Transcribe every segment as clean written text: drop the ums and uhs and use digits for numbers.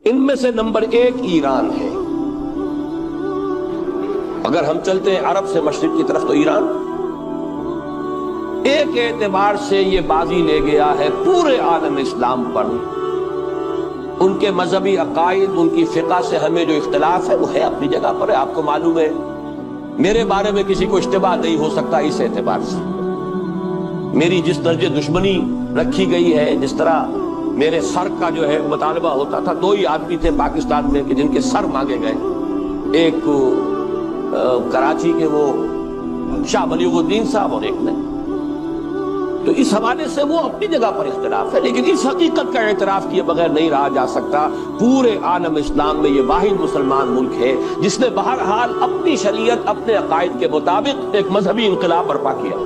ان میں سے نمبر 1 ایران ہے۔ اگر ہم چلتے ہیں عرب سے مشرق کی طرف تو ایران ایک اعتبار سے یہ بازی لے گیا ہے پورے عالم اسلام پر۔ ان کے مذہبی عقائد، ان کی فقہ سے ہمیں جو اختلاف ہے وہ ہے اپنی جگہ پر ہے۔ آپ کو معلوم ہے میرے بارے میں کسی کو اشتباہ نہیں ہو سکتا اس اعتبار سے۔ میری جس درجے دشمنی رکھی گئی ہے، جس طرح میرے سر کا جو ہے مطالبہ ہوتا تھا، 2 ہی آدمی تھے پاکستان میں کہ جن کے سر مانگے گئے، ایک کراچی کے وہ شاہ بلیغ الدین صاحب اور ایک نے۔ تو اس حوالے سے وہ اپنی جگہ پر اختلاف ہے، لیکن اس حقیقت کا اعتراف کیے بغیر نہیں رہا جا سکتا پورے عالم اسلام میں یہ واحد مسلمان ملک ہے جس نے بہرحال اپنی شریعت، اپنے عقائد کے مطابق ایک مذہبی انقلاب برپا کیا،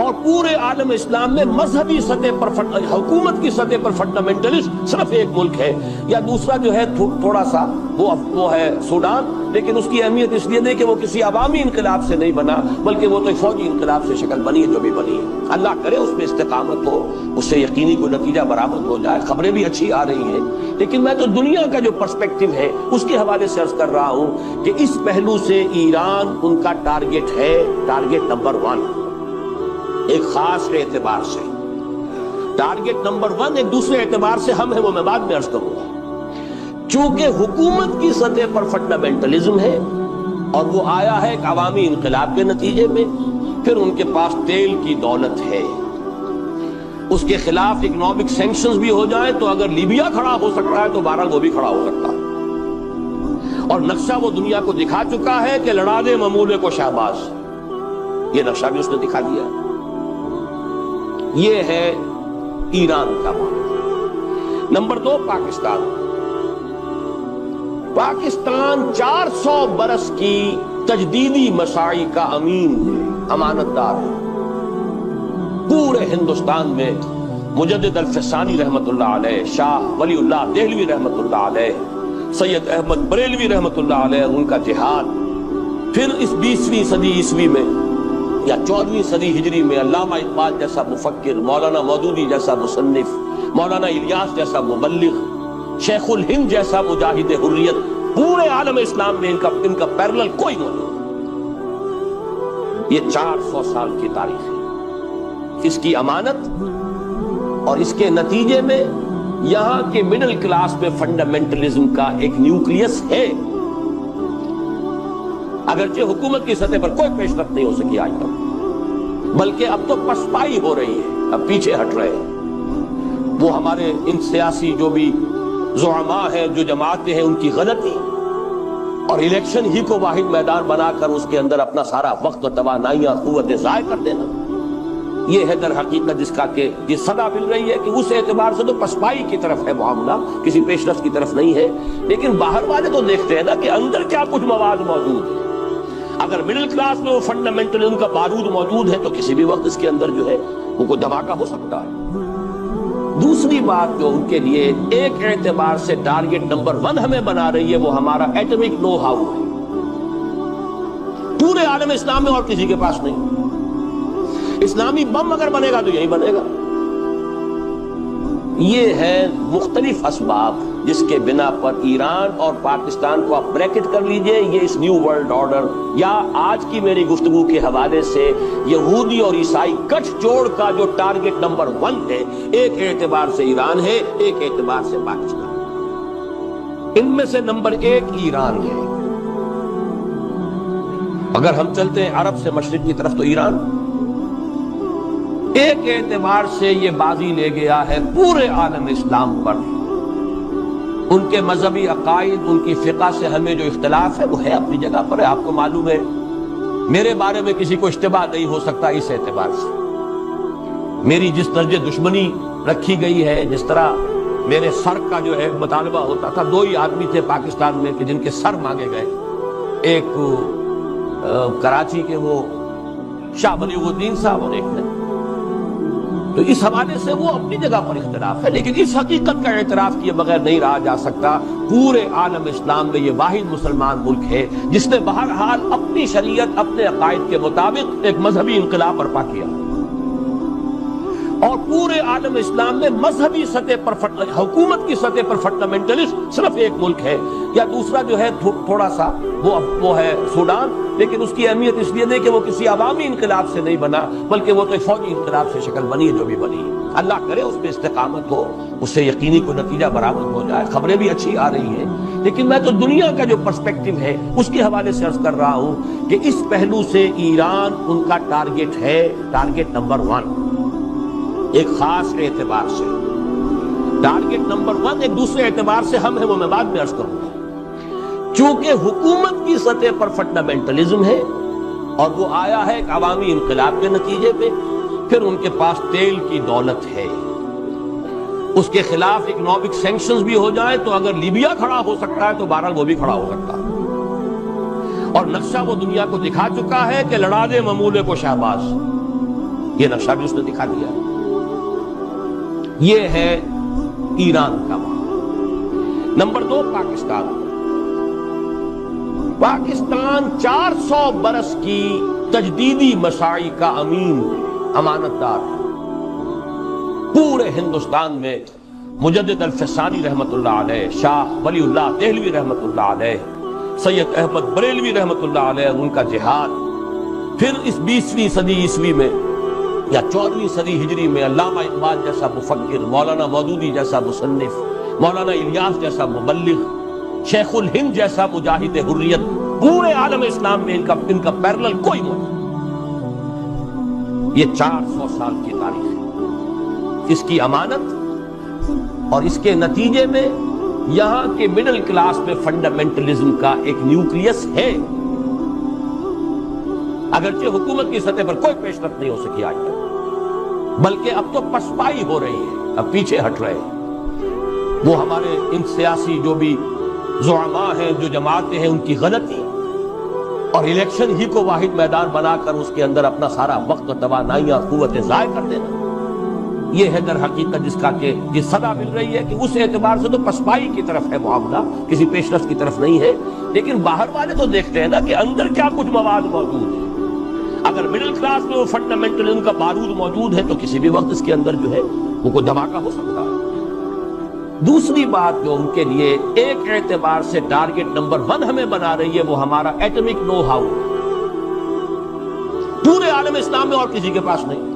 اور پورے عالم اسلام میں مذہبی سطح پر حکومت کی سطح پر فنڈامنٹلسٹ صرف ایک ملک ہے، یا دوسرا جو ہے تھوڑا سا وہ ہے سوڈان، لیکن اس کی اہمیت اس لیے نہیں کہ وہ کسی عوامی انقلاب سے نہیں بنا، بلکہ وہ تو ایک فوجی انقلاب سے شکل بنی ہے جو بھی بنی ہے۔ اللہ کرے اس میں استقامت ہو، اس سے یقینی کوئی نتیجہ برآمد ہو جائے۔ خبریں بھی اچھی آ رہی ہیں، لیکن میں تو دنیا کا جو پرسپیکٹو ہے اس کے حوالے سے عرض کر رہا ہوں کہ اس پہلو سے ایران ان کا ٹارگٹ ہے، ٹارگٹ نمبر 1 ایک خاص اعتبار سے۔ ٹارگٹ نمبر 1 ایک دوسرے اعتبار سے ہم ہیں، وہ میں بعد میں عرض کروں گا۔ چونکہ حکومت کی سطح پر فنڈامنٹلزم ہے اور وہ آیا ہے ایک عوامی انقلاب کے نتیجے میں، پھر ان کے پاس تیل کی دولت ہے، اس کے خلاف اکنامک سینکشنز بھی ہو جائیں تو اگر لیبیا کھڑا ہو سکتا ہے تو بہرحال وہ بھی کھڑا ہو سکتا ہے، اور نقشہ وہ دنیا کو دکھا چکا ہے کہ لڑا دے ممولے کو شہباز، یہ نقشہ بھی اس نے دکھا دیا۔ یہ ہے ایران کا معاملہ۔ نمبر 2 پاکستان۔ پاکستان 400 برس کی تجدیدی مساعی کا امین ہے، امانت دار ہے۔ پورے ہندوستان میں مجدد الفسانی رحمت اللہ علیہ، شاہ ولی اللہ دہلوی رحمت اللہ علیہ، سید احمد بریلوی رحمت اللہ علیہ، ان کا جہاد، پھر اس 20ویں صدی عیسوی میں یا 14ویں صدی ہجری میں علامہ اقبال جیسا مفکر، مولانا مودودی جیسا مصنف، مولانا الیاس جیسا مبلغ، شیخ الہند جیسا مجاہد حریت، پورے عالم اسلام میں ان کا پیرلل کوئی نہیں۔ یہ 400 سال کی تاریخ ہے، اس کی امانت اور اس کے نتیجے میں یہاں کے مڈل کلاس میں فنڈامنٹلزم کا ایک نیوکلیس ہے، اگرچہ حکومت کی سطح پر کوئی پیش رفت نہیں ہو سکی آج تک، بلکہ اب تو پسپائی ہو رہی ہے، اب پیچھے ہٹ رہے ہیں۔ وہ ہمارے ان سیاسی جو بھی زعماء ہیں، جو جماعتیں ہیں، ان کی غلطی اور الیکشن ہی کو واحد میدان بنا کر اس کے اندر اپنا سارا وقت و توانائیاں قوتیں ضائع کر دینا، یہ ہے در حقیقت جس کا کہ یہ صدا مل رہی ہے کہ اس اعتبار سے تو پسپائی کی طرف ہے معاملہ، کسی پیش رفت کی طرف نہیں ہے۔ لیکن باہر والے تو دیکھتے ہیں نا کہ اندر کیا کچھ مواد موجود ہے۔ اگر مڈل کلاس میں وہ فنڈامنٹلزم کا بارود موجود ہے تو کسی بھی وقت اس کے اندر جو ہے وہ کوئی دھماکہ ہو سکتا ہے۔ دوسری بات جو ان کے لیے ایک اعتبار سے ٹارگٹ نمبر 1 ہمیں بنا رہی ہے، وہ ہمارا ایٹمک نو ہاؤ ہے، پورے عالم اسلام میں اور کسی کے پاس نہیں۔ اسلامی بم اگر بنے گا تو یہی بنے گا۔ یہ ہے مختلف اسباب جس کے بنا پر ایران اور پاکستان کو آپ بریکٹ کر لیجئے، یہ اس نیو ورلڈ آرڈر یا آج کی میری گفتگو کے حوالے سے یہودی اور عیسائی گٹھ جوڑ کا جو ٹارگٹ نمبر 1 ہے، ایک اعتبار سے ایران ہے، ایک اعتبار سے پاکستان۔ ان میں سے نمبر 1 ایران ہے۔ اگر ہم چلتے ہیں عرب سے مشرق کی طرف تو ایران ایک اعتبار سے یہ بازی لے گیا ہے پورے عالم اسلام پر۔ ان کے مذہبی عقائد، ان کی فقہ سے ہمیں جو اختلاف ہے وہ ہے اپنی جگہ پر ہے۔ آپ کو معلوم ہے میرے بارے میں کسی کو اشتباہ نہیں ہو سکتا اس اعتبار سے۔ میری جس درجے دشمنی رکھی گئی ہے، جس طرح میرے سر کا جو ہے مطالبہ ہوتا تھا، 2 ہی آدمی تھے پاکستان میں کہ جن کے سر مانگے گئے، ایک کراچی کے وہ شاہ بلیغ الدین صاحب اور ایک نے۔ تو اس حوالے سے وہ اپنی جگہ پر اختلاف ہے، لیکن اس حقیقت کا اعتراف کیے بغیر نہیں رہا جا سکتا پورے عالم اسلام میں یہ واحد مسلمان ملک ہے جس نے بہرحال اپنی شریعت، اپنے عقائد کے مطابق ایک مذہبی انقلاب برپا کیا، اور پورے عالم اسلام میں مذہبی سطح پر حکومت کی سطح پر فنڈامنٹلسٹ صرف ایک ملک ہے، یا دوسرا جو ہے تھوڑا سا وہ ہے سوڈان، لیکن اس کی اہمیت اس لیے نہیں کہ وہ کسی عوامی انقلاب سے نہیں بنا، بلکہ وہ تو ایک فوجی انقلاب سے شکل بنی ہے جو بھی بنی ہے۔ اللہ کرے اس پہ استقامت ہو، اس سے یقینی کوئی نتیجہ برآمد ہو جائے۔ خبریں بھی اچھی آ رہی ہیں، لیکن میں تو دنیا کا جو پرسپیکٹو ہے اس کے حوالے سے عرض کر رہا ہوں کہ اس پہلو سے ایران ان کا ٹارگٹ ہے، ٹارگٹ نمبر 1 ایک خاص اعتبار سے۔ ٹارگٹ نمبر 1 ایک دوسرے اعتبار سے ہم ہیں، وہ میں بعد میں عرض کروں گا۔ چونکہ حکومت کی سطح پر فنڈامنٹلزم ہے اور وہ آیا ہے ایک عوامی انقلاب کے نتیجے پہ، پھر ان کے پاس تیل کی دولت ہے، اس کے خلاف اکنامک سینکشنز بھی ہو جائیں تو اگر لیبیا کھڑا ہو سکتا ہے تو بہرحال وہ بھی کھڑا ہو سکتا ہے، اور نقشہ وہ دنیا کو دکھا چکا ہے کہ لڑا دے ممولے کو شہباز، یہ نقشہ بھی اس نے دکھا دیا۔ یہ ہے ایران کا معاملہ۔ نمبر 2 پاکستان۔ پاکستان 400 برس کی تجدیدی مساعی کا امین امانت دار ہے۔ پورے ہندوستان میں مجدد الفسانی رحمت اللہ علیہ، شاہ ولی اللہ دہلوی رحمت اللہ علیہ، سید احمد بریلوی رحمت اللہ علیہ، ان کا جہاد، پھر اس 20ویں صدی عیسوی میں یا 14ویں صدی ہجری میں علامہ اقبال جیسا مفکر، مولانا مودودی جیسا مصنف، مولانا الیاس جیسا مبلغ، شیخ الہند جیسا مجاہد حریت، پورے عالم اسلام میں ان کا پیرلل کوئی موجود۔ یہ 400 سال کی تاریخ ہے، اس کی امانت اور اس کے نتیجے میں یہاں کے مڈل کلاس میں فنڈامنٹلزم کا ایک نیوکلیس ہے، اگرچہ حکومت کی سطح پر کوئی پیش رفت نہیں ہو سکی آج تک، بلکہ اب تو پسپائی ہو رہی ہے، اب پیچھے ہٹ رہے ہیں۔ وہ ہمارے ان سیاسی جو بھی زعماء ہیں، جو جماعتیں ہیں، ان کی غلطی اور الیکشن ہی کو واحد میدان بنا کر اس کے اندر اپنا سارا وقت و توانائیاں قوتیں ضائع کر دینا، یہ ہے در حقیقت جس کا کہ جس صدا مل رہی ہے کہ اس اعتبار سے تو پسپائی کی طرف ہے معاملہ، کسی پیش رفت کی طرف نہیں ہے۔ لیکن باہر والے تو دیکھتے ہیں نا کہ اندر کیا کچھ مواد موجود ہے۔ اگر مڈل کلاس میں وہ فنڈامنٹلزم کا بارود موجود ہے تو کسی بھی وقت اس کے اندر جو ہے وہ کوئی دھماکہ ہو سکتا ہے۔ دوسری بات جو ان کے لیے ایک اعتبار سے ٹارگٹ نمبر 1 ہمیں بنا رہی ہے، وہ ہمارا ایٹمک نو ہاؤ، پورے عالم اسلام میں اور کسی کے پاس نہیں۔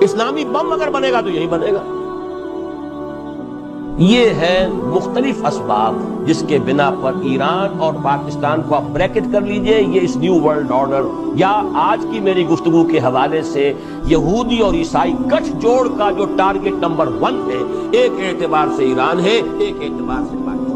اسلامی بم اگر بنے گا تو یہی بنے گا۔ یہ ہے مختلف اسباب جس کے بنا پر ایران اور پاکستان کو آپ بریکٹ کر لیجئے، یہ اس نیو ورلڈ آرڈر یا آج کی میری گفتگو کے حوالے سے یہودی اور عیسائی گٹھ جوڑ کا جو ٹارگٹ نمبر 1 ہے، ایک اعتبار سے ایران ہے، ایک اعتبار سے پاکستان۔